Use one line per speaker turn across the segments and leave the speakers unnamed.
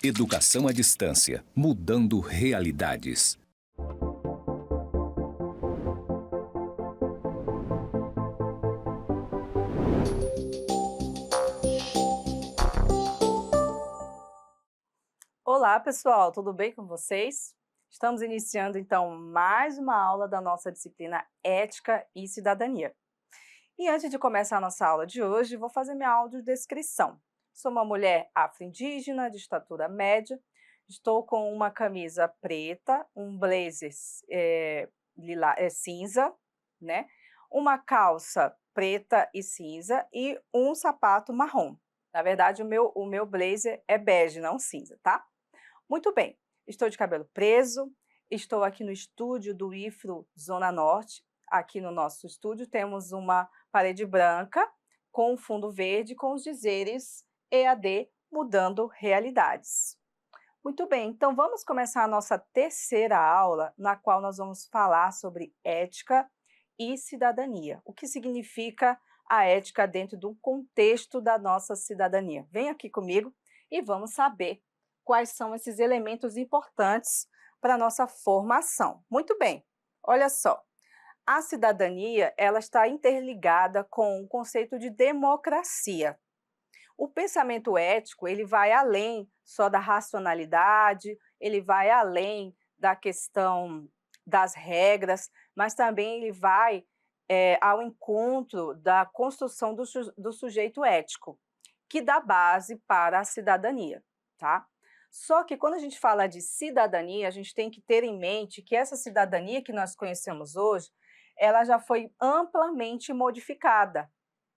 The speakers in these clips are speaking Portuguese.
Educação à distância, mudando realidades.
Olá, pessoal, tudo bem com vocês? Estamos iniciando então mais uma aula da nossa disciplina Ética e Cidadania. E antes de começar a nossa aula de hoje, vou fazer minha audiodescrição. Sou uma mulher afro-indígena de estatura média, estou com uma camisa preta, um blazer cinza, né? Uma calça preta e cinza e um sapato marrom. Na verdade, o meu blazer é bege, não cinza, tá? Muito bem, estou de cabelo preso, estou aqui no estúdio do IFRO Zona Norte. Aqui no nosso estúdio temos uma parede branca com um fundo verde com os dizeres EAD Mudando Realidades. Muito bem, então vamos começar a nossa terceira aula, na qual nós vamos falar sobre ética e cidadania. O que significa a ética dentro do contexto da nossa cidadania? Vem aqui comigo e vamos saber quais são esses elementos importantes para a nossa formação. Muito bem, olha só, a cidadania ela está interligada com o conceito de democracia. O pensamento ético ele vai além só da racionalidade, ele vai além da questão das regras, mas também ele vai ao encontro da construção do sujeito ético, que dá base para a cidadania, tá? Só que quando a gente fala de cidadania, a gente tem que ter em mente que essa cidadania que nós conhecemos hoje, ela já foi amplamente modificada,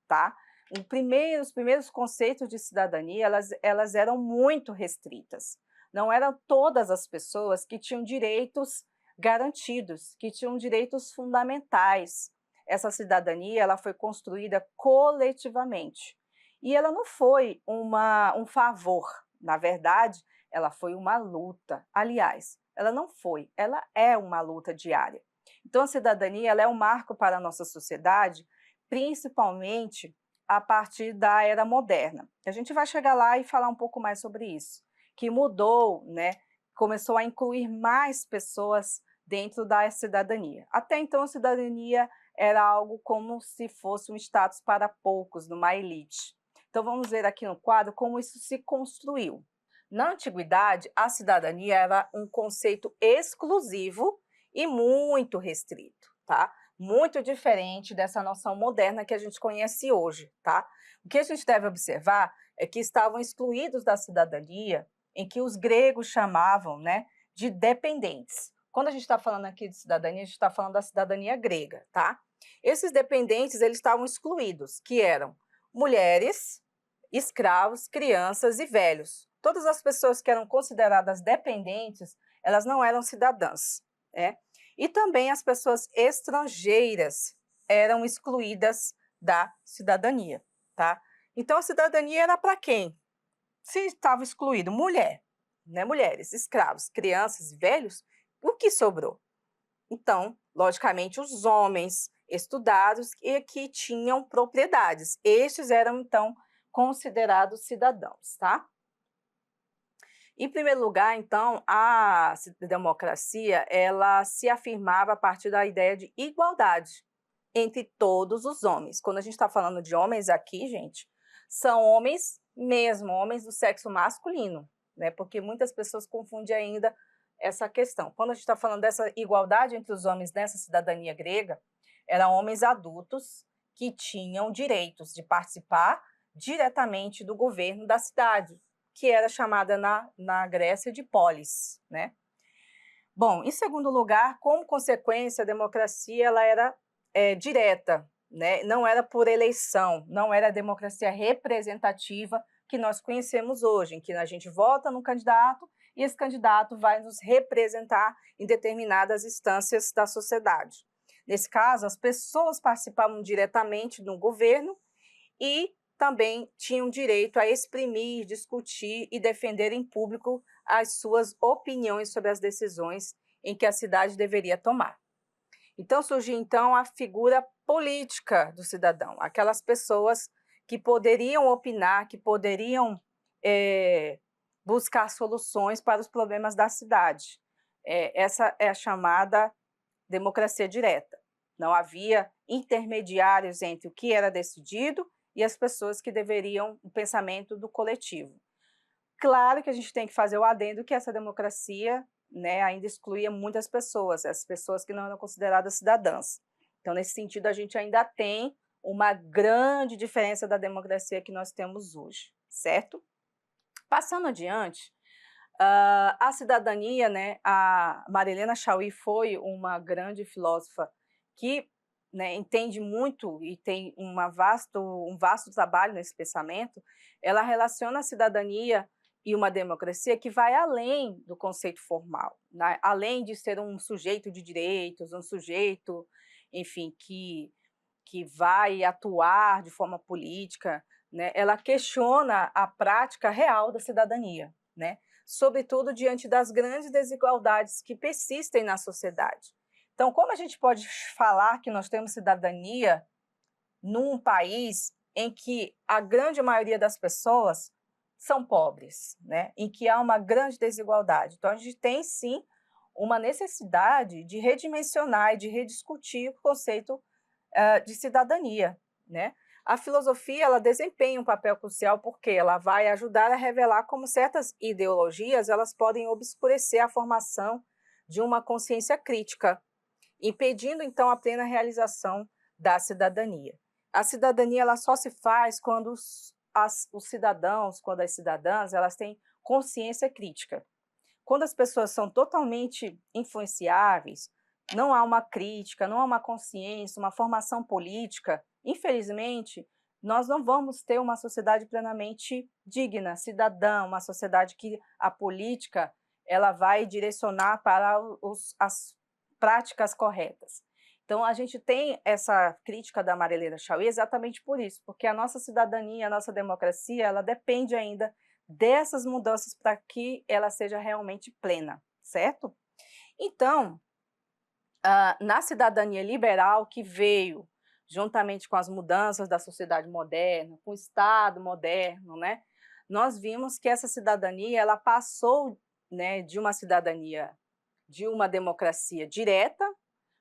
tá? Os primeiros conceitos de cidadania, elas eram muito restritas. Não eram todas as pessoas que tinham direitos garantidos, que tinham direitos fundamentais. Essa cidadania, ela foi construída coletivamente. E ela não foi um favor, na verdade, ela foi uma luta. Aliás, ela não foi, ela é uma luta diária. Então, a cidadania ela é um marco para a nossa sociedade, principalmente a partir da era moderna. A gente vai chegar lá e falar um pouco mais sobre isso, que mudou, né? Começou a incluir mais pessoas dentro da cidadania. Até então, a cidadania era algo como se fosse um status para poucos, numa elite. Então, vamos ver aqui no quadro como isso se construiu. Na antiguidade, a cidadania era um conceito exclusivo e muito restrito, tá? Muito diferente dessa noção moderna que a gente conhece hoje, tá? O que a gente deve observar é que estavam excluídos da cidadania, em que os gregos chamavam, né, de dependentes. Quando a gente está falando aqui de cidadania, a gente está falando da cidadania grega, tá? Esses dependentes, eles estavam excluídos, que eram mulheres, escravos, crianças e velhos. Todas as pessoas que eram consideradas dependentes, elas não eram cidadãs, né? E também as pessoas estrangeiras eram excluídas da cidadania, tá? Então, a cidadania era para quem? Se estava excluído mulher, né? Mulheres, escravos, crianças e velhos, o que sobrou? Então, logicamente, os homens estudados e que tinham propriedades. Estes eram, então, considerados cidadãos, tá? Em primeiro lugar, então, a democracia, ela se afirmava a partir da ideia de igualdade entre todos os homens. Quando a gente está falando de homens aqui, gente, são homens mesmo, homens do sexo masculino, né? Porque muitas pessoas confundem ainda essa questão. Quando a gente está falando dessa igualdade entre os homens nessa cidadania grega, eram homens adultos que tinham direitos de participar diretamente do governo da cidade, que era chamada na Grécia de polis, né? Bom, em segundo lugar, como consequência, a democracia ela era direta, né? Não era por eleição, não era a democracia representativa que nós conhecemos hoje, em que a gente vota no candidato e esse candidato vai nos representar em determinadas instâncias da sociedade. Nesse caso, as pessoas participavam diretamente no governo e também tinham direito a exprimir, discutir e defender em público as suas opiniões sobre as decisões em que a cidade deveria tomar. Então, surgiu então a figura política do cidadão, aquelas pessoas que poderiam opinar, que poderiam buscar soluções para os problemas da cidade. Essa é a chamada democracia direta. Não havia intermediários entre o que era decidido e as pessoas que deveriam o pensamento do coletivo. Claro que a gente tem que fazer o adendo que essa democracia, né, ainda excluía muitas pessoas, as pessoas que não eram consideradas cidadãs. Então, nesse sentido, a gente ainda tem uma grande diferença da democracia que nós temos hoje, certo? Passando adiante, a cidadania, né, a Marilena Chaui foi uma grande filósofa que, né, entende muito e tem um vasto trabalho nesse pensamento. Ela relaciona a cidadania e uma democracia que vai além do conceito formal, né? Além de ser um sujeito de direitos, um sujeito, enfim, que vai atuar de forma política, né? Ela questiona a prática real da cidadania, né? Sobretudo diante das grandes desigualdades que persistem na sociedade. Então, como a gente pode falar que nós temos cidadania num país em que a grande maioria das pessoas são pobres, né? Em que há uma grande desigualdade? Então, a gente tem, sim, uma necessidade de redimensionar e de rediscutir o conceito de cidadania, né? A filosofia, ela desempenha um papel crucial porque ela vai ajudar a revelar como certas ideologias elas podem obscurecer a formação de uma consciência crítica, impedindo então a plena realização da cidadania. A cidadania ela só se faz quando os cidadãos, quando as cidadãs, elas têm consciência crítica. Quando as pessoas são totalmente influenciáveis, não há uma crítica, não há uma consciência, uma formação política, infelizmente, nós não vamos ter uma sociedade plenamente digna, cidadã, uma sociedade que a política ela vai direcionar para as práticas corretas. Então, a gente tem essa crítica da Marilena Chaui exatamente por isso, porque a nossa cidadania, a nossa democracia, ela depende ainda dessas mudanças para que ela seja realmente plena, certo? Então, na cidadania liberal que veio juntamente com as mudanças da sociedade moderna, com o Estado moderno, né, nós vimos que essa cidadania ela passou, né, de uma cidadania, de uma democracia direta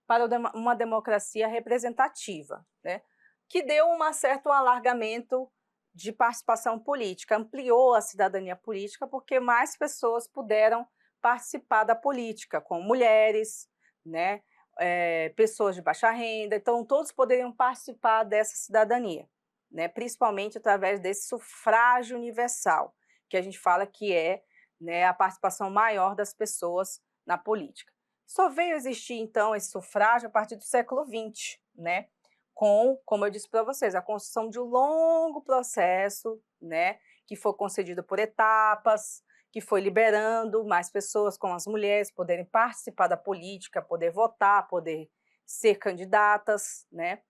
para uma democracia representativa, né, que deu um certo alargamento de participação política, ampliou a cidadania política porque mais pessoas puderam participar da política, como mulheres, né, pessoas de baixa renda, então todos poderiam participar dessa cidadania, né, principalmente através desse sufrágio universal, que a gente fala que é, né, a participação maior das pessoas na política. Só veio existir, então, esse sufrágio a partir do século XX, né, como eu disse para vocês, a construção de um longo processo, né, que foi concedido por etapas, que foi liberando mais pessoas, como as mulheres, poderem participar da política, poder votar, poder ser candidatas, né?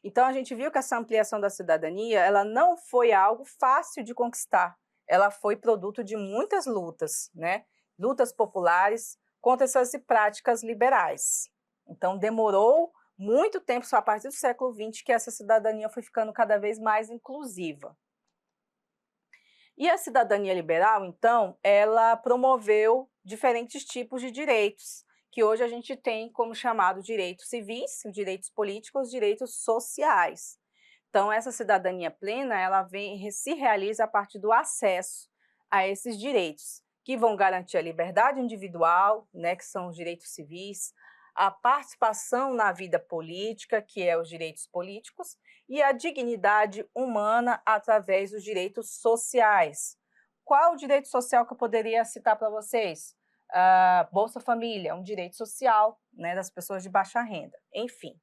Então, a gente viu que essa ampliação da cidadania, ela não foi algo fácil de conquistar, ela foi produto de muitas lutas, né? Lutas populares contra essas práticas liberais. Então, demorou muito tempo, só a partir do século XX, que essa cidadania foi ficando cada vez mais inclusiva. E a cidadania liberal, então, ela promoveu diferentes tipos de direitos, que hoje a gente tem como chamado direitos civis, direitos políticos, direitos sociais. Então, essa cidadania plena, ela se realiza a partir do acesso a esses direitos, que vão garantir a liberdade individual, né, que são os direitos civis, a participação na vida política, que é os direitos políticos, e a dignidade humana através dos direitos sociais. Qual o direito social que eu poderia citar para vocês? Bolsa Família, um direito social, né, das pessoas de baixa renda, enfim.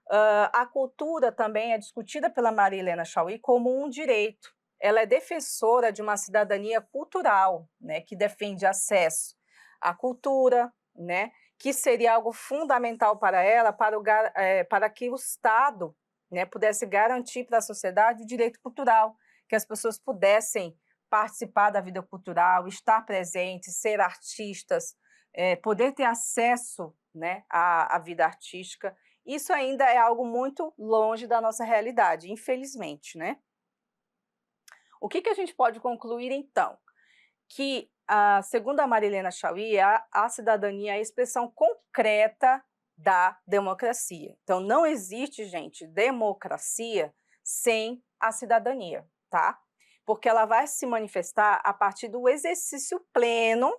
A cultura também é discutida pela Maria Helena Chaui como um direito. Ela é defensora de uma cidadania cultural, né, que defende acesso à cultura, né, que seria algo fundamental para ela, para que o Estado, né, pudesse garantir para a sociedade o direito cultural, que as pessoas pudessem participar da vida cultural, estar presentes, ser artistas, poder ter acesso, né, à vida artística. Isso ainda é algo muito longe da nossa realidade, infelizmente, né? O que a gente pode concluir, então? que, segundo a Marilena Chaui, a cidadania é a expressão concreta da democracia. Então, não existe, gente, democracia sem a cidadania, tá? Porque ela vai se manifestar a partir do exercício pleno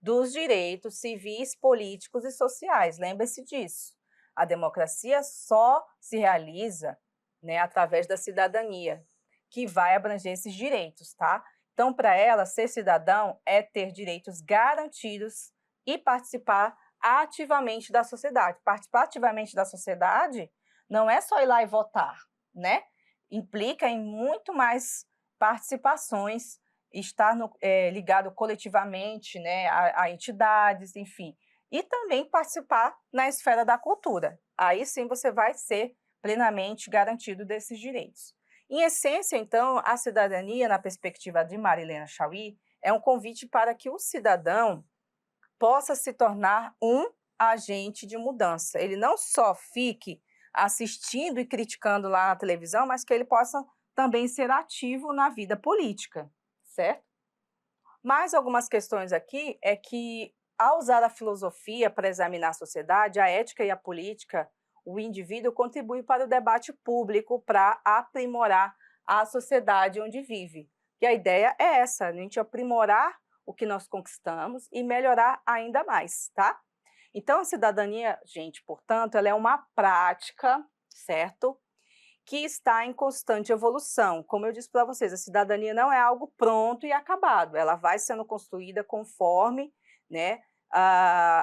dos direitos civis, políticos e sociais. Lembre-se disso. A democracia só se realiza, né, através da cidadania, que vai abranger esses direitos, tá? Então, para ela, ser cidadão é ter direitos garantidos e participar ativamente da sociedade. Participar ativamente da sociedade não é só ir lá e votar, né? Implica em muito mais participações, estar ligado coletivamente, né, a entidades, enfim, e também participar na esfera da cultura. Aí sim você vai ser plenamente garantido desses direitos. Em essência, então, a cidadania, na perspectiva de Marilena Chaui, é um convite para que o cidadão possa se tornar um agente de mudança. Ele não só fique assistindo e criticando lá na televisão, mas que ele possa também ser ativo na vida política, certo? Mais algumas questões aqui é que, ao usar a filosofia para examinar a sociedade, a ética e a política, o indivíduo contribui para o debate público para aprimorar a sociedade onde vive. E a ideia é essa, a gente aprimorar o que nós conquistamos e melhorar ainda mais, tá? Então, a cidadania, gente, portanto, ela é uma prática, certo? Que está em constante evolução. Como eu disse para vocês, a cidadania não é algo pronto e acabado, ela vai sendo construída conforme, né,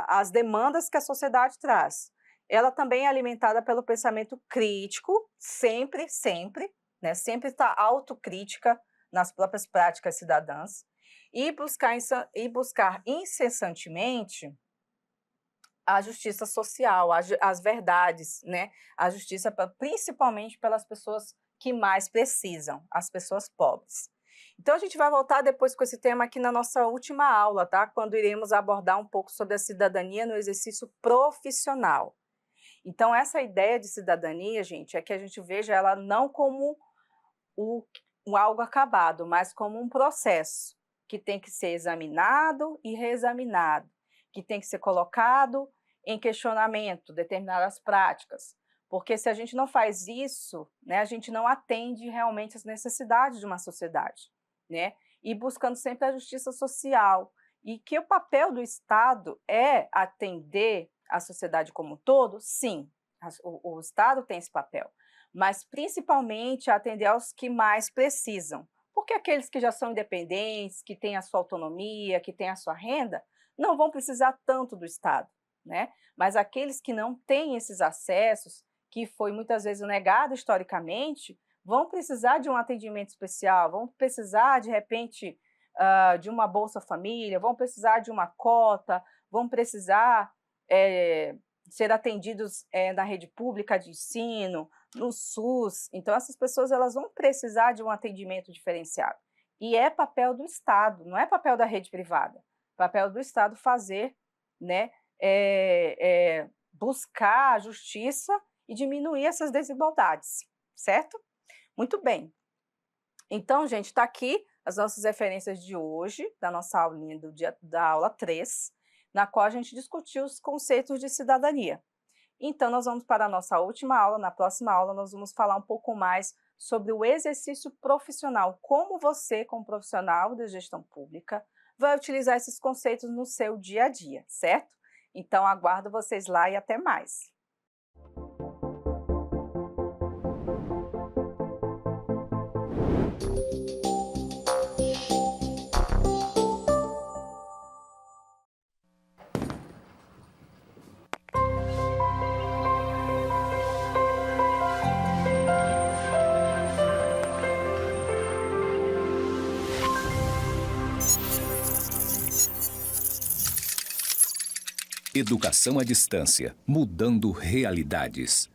as demandas que a sociedade traz. Ela também é alimentada pelo pensamento crítico, sempre, né, sempre está autocrítica nas próprias práticas cidadãs, e buscar incessantemente a justiça social, as verdades, né? A justiça principalmente pelas pessoas que mais precisam, as pessoas pobres. Então, a gente vai voltar depois com esse tema aqui na nossa última aula, tá? Quando iremos abordar um pouco sobre a cidadania no exercício profissional. Então, essa ideia de cidadania, gente, é que a gente veja ela não como algo acabado, mas como um processo que tem que ser examinado e reexaminado, que tem que ser colocado em questionamento determinadas práticas, porque se a gente não faz isso, né, a gente não atende realmente às necessidades de uma sociedade, né, e buscando sempre a justiça social, e que o papel do Estado é atender a sociedade como um todo, sim, o Estado tem esse papel, mas principalmente atender aos que mais precisam, porque aqueles que já são independentes, que têm a sua autonomia, que têm a sua renda, não vão precisar tanto do Estado, né? Mas aqueles que não têm esses acessos, que foi muitas vezes negado historicamente, vão precisar de um atendimento especial, vão precisar, de repente, de uma Bolsa Família, vão precisar de uma cota, vão precisar ser atendidos na rede pública de ensino, no SUS. Então, essas pessoas elas vão precisar de um atendimento diferenciado. E é papel do Estado, não é papel da rede privada. Papel do Estado fazer, né, buscar a justiça e diminuir essas desigualdades, certo? Muito bem. Então, gente, está aqui as nossas referências de hoje, da nossa aulinha da aula 3, na qual a gente discutiu os conceitos de cidadania. Então, nós vamos para a nossa última aula. Na próxima aula, nós vamos falar um pouco mais sobre o exercício profissional, como você, como profissional de gestão pública, vai utilizar esses conceitos no seu dia a dia, certo? Então, aguardo vocês lá e até mais.
Educação à distância, mudando realidades.